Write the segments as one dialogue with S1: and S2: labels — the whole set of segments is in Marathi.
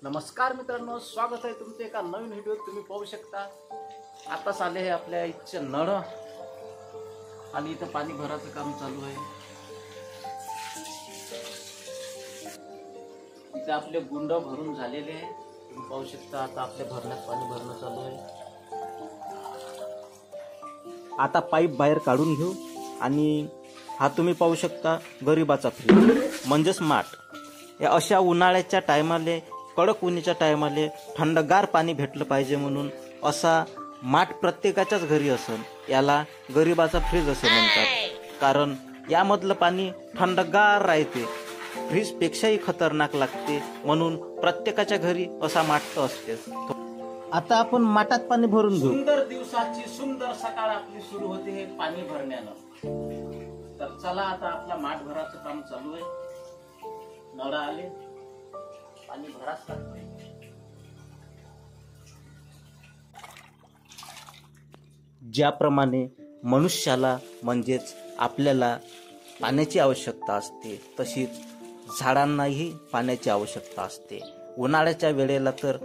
S1: नमस्कार मित्रांनो, स्वागत आहे तुमचं एका नवीन व्हिडिओत। तुम्ही पाहू शकता आताच आले आहे आपल्या इथचे नळ आणि इथं पाणी भराचं काम चालू आहे। इथे आपले गुंड भरून झालेले आहे, तुम्ही पाहू शकता। आता आपल्या भरण्यात पाणी भरणं चालू आहे। आता पाईप बाहेर काढून घेऊ आणि हा तुम्ही पाहू शकता गरिबाचा फ्रीज म्हणजेच माठ। या अशा उन्हाळ्याच्या टायमाले, कडक उन्हाच्या टायमाले थंडगार पाणी भेटलं पाहिजे म्हणून असा माठ प्रत्येकाच्याच घरी असेल। याला गरिबाचा फ्रीज असे म्हणतात, कारण यामधलं पाणी थंडगार राहते, फ्रीज पेक्षाही खतरनाक लागते, म्हणून प्रत्येकाच्या घरी असा माठ असतेच। आता आपण माठात पाणी भरून घेऊ। सुंदर दिवसाची सुंदर सकाळ आपली सुरू होते हे पाणी भरण्यानं। तर चला आता आपला माठ भराचं काम चालू आहे। नळ आले, पाणी भराच लागते। ज्याप्रमाणे मनुष्याला म्हणजेच आपल्याला पाण्याची आवश्यकता असते, तशीच झाडांनाही पाण्याची आवश्यकता असते। उन्हाळ्याच्या वेळेला तर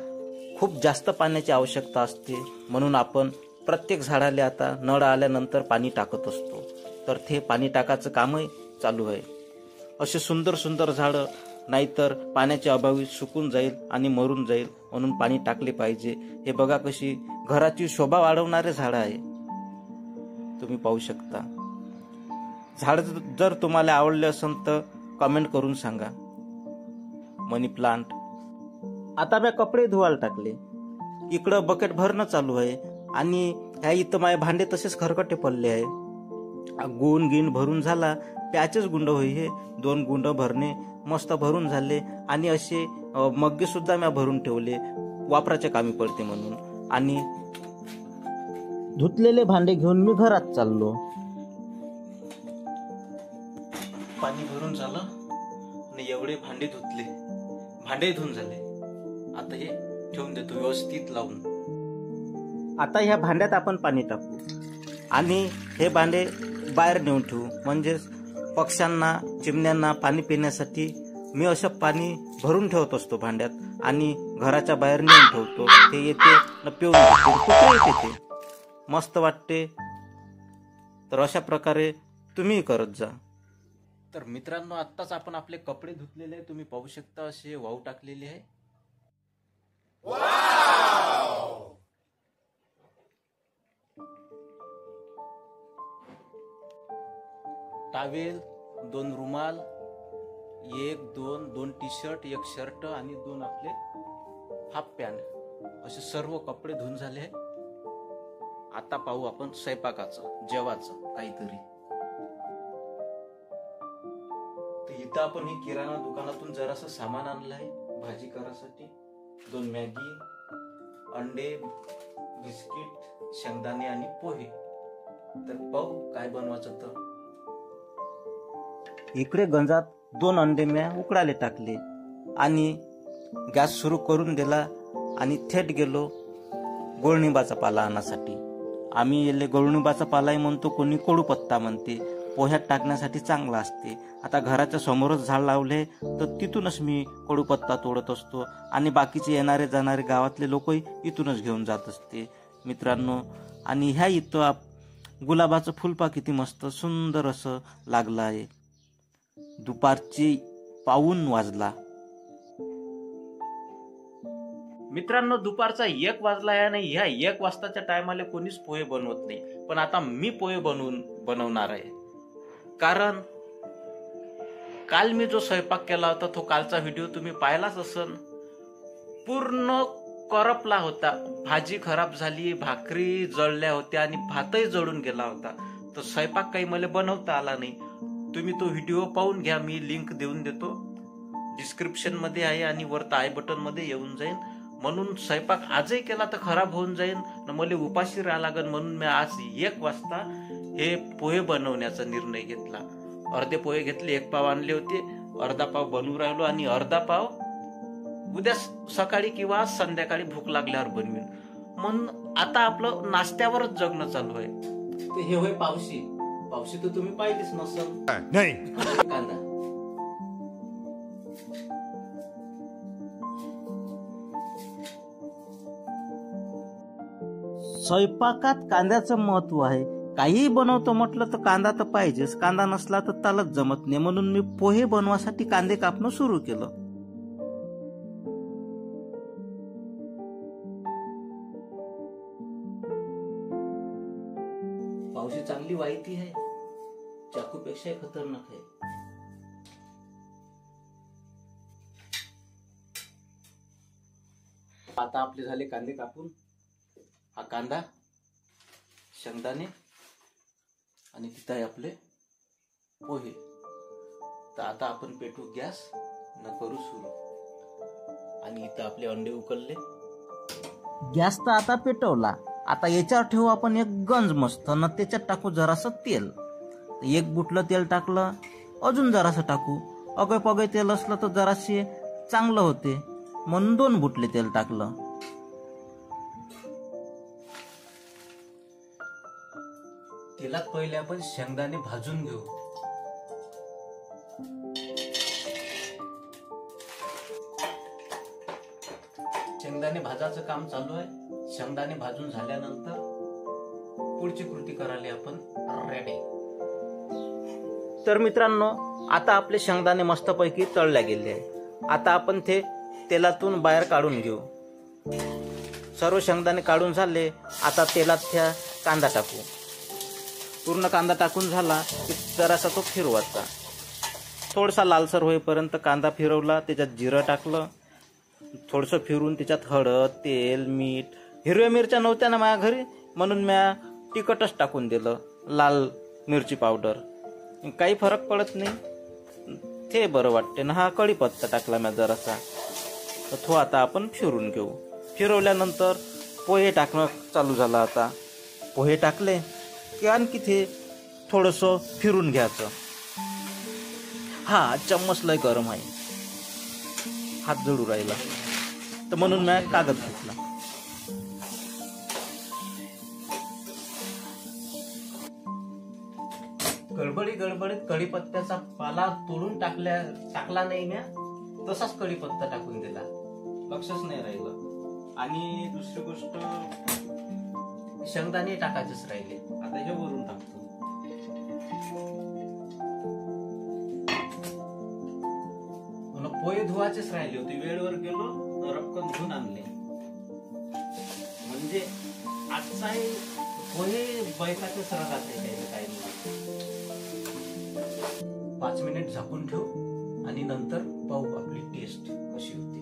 S1: खूप जास्त पाण्याची आवश्यकता असते, म्हणून आपण प्रत्येक झाडाला आता नळ आल्यानंतर पाणी टाकत असतो। तर ते पाणी टाकायचं कामही चालू आहे। असे सुंदर सुंदर झाडं नाहीतर पाण्याच्या अभावी सुकून जाईल आणि मरून जाईल, म्हणून पाणी टाकले पाहिजे। हे बघा कशी घराची शोभा वाढवणारे झाड आहे, तुम्ही पाहू शकता। झाड जर तुम्हाला आवडले असेल तर कमेंट करून सांगा। मनी प्लांट। आता मी कपडे धुवायला टाकले, इकडं बकेट भरणं चालू आहे आणि ह्या इथं माझे भांडे तसेच खरकटे पडले आहे। गुण गिन भरून झाला, प्याचेच गुंड होई हे 2 गुंड भरणे मस्त भरून झाले आणि असे मग्गे सुद्धा मी भरून ठेवले, वापराच्या कामी पडते म्हणून। आणि धुतलेले भांडे घेऊन मी घरात चाललो। पाणी भरून झालं आणि एवढे भांडे धुतले, भांडे धुवून झाले। आता हे ठेवून देतो व्यवस्थित लावून। आता ह्या भांड्यात आपण पाणी टाकू आणि हे भांडे बाहेर नेऊन ठेवू, म्हणजे पक्ष्यांना चिमण्यांना पाणी पिण्यासाठी मी असं पाणी भरून ठेवत असतो भांड्यात आणि घराच्या बाहेर नेऊन ठेवतो। ते येते न पिऊन घेते, कुठे येते ते मस्त वाटते। तर अशा प्रकारे तुम्ही करत जा। तर मित्रांनो, आत्ताच आपण आपले कपडे धुतलेले आहे, तुम्ही पाहू शकता असे वाहू टाकलेले आहे। टावेल, 2 रुमाल, 1 2 टी शर्ट, 1 शर्ट आणि 2 आपले हाफ पॅन्ट, असे सर्व कपडे धुवून झाले। आता पाहू आपण स्वयंपाकाचं, जेवाचं काहीतरी। तर इथं आपण ही किराणा दुकानातून जरासं सामान आणलं आहे भाजी करायसाठी। 2 मॅगी, अंडे, बिस्किट, शेंगदाणे आणि पोहे। तर पाहू काय बनवायचं। तर इकडे गंजात 2 अंडे मी उकडायला टाकले आणि गॅस सुरू करून दिला आणि थेट गेलो गोळनिंबाचा पाला आणण्यासाठी। आम्ही याले गोळनिंबाचा पालाही म्हणतो, कोणी कडूपत्ता म्हणते, पोह्यात टाकण्यासाठी चांगला असते। आता घराच्या समोरच झाड लावले तर तिथूनच मी कडूपत्ता तोडत असतो आणि बाकीचे येणारे जाणारे गावातले लोकही इथूनच घेऊन जात असते मित्रांनो। आणि ह्या इथं गुलाबाचं फुलपा किती मस्त सुंदर असं लागलं आहे। दुपारची 1:15 वाजला मित्रांनो, दुपारचा 1 वाजला आहे आणि ह्या 1 वाजताच्या टायमाला कोणीच पोहे बनवत नाही, पण आता मी पोहे बनवणार आहे। कारण काल मी जो स्वयंपाक केला होता तो कालचा व्हिडिओ तुम्ही पाहिलाच असेल, पूर्ण करपला होता। भाजी खराब झाली, भाकरी जळल्या होत्या आणि भातही जळून गेला होता। तर स्वयंपाक काही मला बनवता आला नाही। तुम्ही तो व्हिडिओ पाहून घ्या, मी लिंक देऊन देतो, डिस्क्रिप्शन मध्ये आहे आणि वरती आय बटन मध्ये येऊन जाईल। म्हणून स्वयंपाक आजही केला तर खराब होऊन जाईल ना, मला उपाशी राहावं लागेल, म्हणून मी आज 1 वाजता हे पोहे बनवण्याचा निर्णय घेतला। अर्धे पोहे घेतले, 1 पाव आणले होते, अर्धा पाव बनवून राहिलो आणि अर्धा पाव उद्या सकाळी किंवा संध्याकाळी भूक लागल्यावर बनवीन। म्हणून आता आपलं नाश्त्यावरच जगणं चालू आहे। ते हे होय पावशी, पावशी तर तुम्ही पाहिलीच नसेल नाही। कांदा स्वयंपाकात कांद्याचं महत्व आहे. काही बनवतो म्हटलं तर कांदा तर पाहिजेच. कांदा नसला तर त्यालाच जमत नाही. म्हणून मी पोहे बनवासाठी कांदे कापणं सुरू केलं. पावशी चांगली वाईटी आहे, चाकूपेक्षा खतरनाक आहे. आता आपले झाले कांदे कापून. हा कांदा, शेंगदाणे आणि तिथं आहे आपले पोहे. तर आता आपण पेटू गॅस न करू सुरू. आणि इथं आपले अंडे उकळले. गॅस तर आता पेटवला. आता याच्यावर ठेवू आपण एक गंज मस्त, न त्याच्यात टाकू जरासं तेल. एक बुटलं तेल टाकलं, अजून जरासं टाकू. अगय पगय तेल असलं तर जरासे चांगलं होते, म्हणून 2 बुटले तेल टाकलं. तेलात पहिले आपण शेंगदाणे भाजून घेऊ. शेंगदाणे भाजायचं काम चालू आहे. शेंगदाणे भाजून झाल्यानंतर पुढची कृती करायला आपण रेडी. तर मित्रांनो, आता आपले शेंगदाणे मस्तपैकी तळल्या गेले आहे. आता आपण ते तेलातून बाहेर काढून घेऊ. सर्व शेंगदाणे काढून झाले. आता तेलात त्या कांदा टाकू. पूर्ण कांदा टाकून झाला की जरासा तो फिरवायचा. थोडासा लालसर होईपर्यंत कांदा फिरवला. त्याच्यात जिरं टाकलं. थोडंसं फिरून त्याच्यात हळद, तेल, मीठ. हिरव्या मिरच्या नव्हत्या ना माझ्या घरी, म्हणून म्या तिखटच टाकून दिलं, लाल मिरची पावडर. काही फरक पडत नाही, ते बरं वाटते ना. हा कढीपत्ता टाकला म्या जरासा. तर तो आता आपण फिरून घेऊ. फिरवल्यानंतर पोहे टाकणं चालू झालं. आता पोहे टाकले की आणखी ते थोडंसं फिरून घ्यायचं. हा चम्मच लय गरम आहे, हात जळू राहिला, तर म्हणून मी कागद घेतला. गडबडीत कढीपत्त्याचा पाला तोडून टाकला नाही म्या, तसाच कढीपत्ता टाकून दिला, लक्षच नाही राहिलं. आणि दुसरी गोष्ट, शेंगदाणे टाकायचेच राहिले. आता हे वरून टाकतो. पोहे धुवायचेच राहिले होते, वेळेवर गेलो, रपकन धुवून आणले. म्हणजे आजचा पोहे बैकाचेच राहते काही. 5 मिनिट झाकून ठेवू आणि नंतर पाहू आपली टेस्ट कशी होती.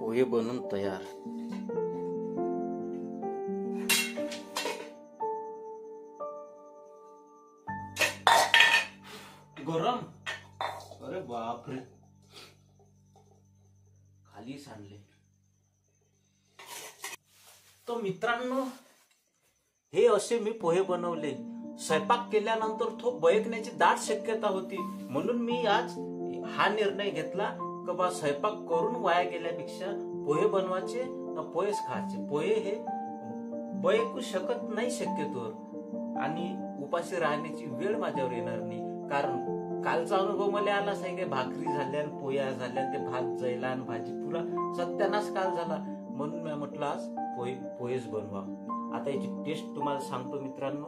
S1: पोहे बनून तयार. गरम, अरे बापरे, खाली सांडले. तो मित्रांनो, हे असे मी पोहे बनवले. स्वयंपाक केल्यानंतर तो बयकण्याची दाट शक्यता होती, म्हणून मी आज हा निर्णय घेतला की बा स्वयंपाक करून वाया गेल्यापेक्षा पोहे बनवायचे, पोहेच खायचे. पोहे हे बयकू शकत नाही शक्यतो, आणि उपाशी राहण्याची वेळ माझ्यावर येणार नाही. कारण कालचा अनुभव मला आलाच आहे की भाकरी झाल्या, पोया झाल्या, ते भात जायला आणि भाजी पुरा सत्यानाश काल झाला. म्हणून मी म्हटलं आज पोहेच बनवा. आता याची टेस्ट तुम्हाला सांगतो मित्रांनो.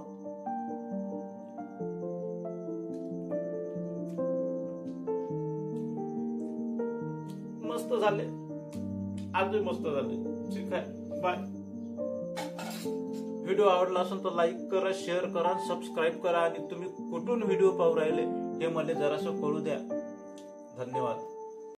S1: मस्त झाले, आजही मस्त झाले. ठीक आहे, बाय. व्हिडिओ आवडला असेल तर लाईक करा, शेअर करा, सबस्क्राईब करा. आणि तुम्ही कुठून व्हिडिओ पाहू राहिले हे मला जरासं कळू द्या. धन्यवाद.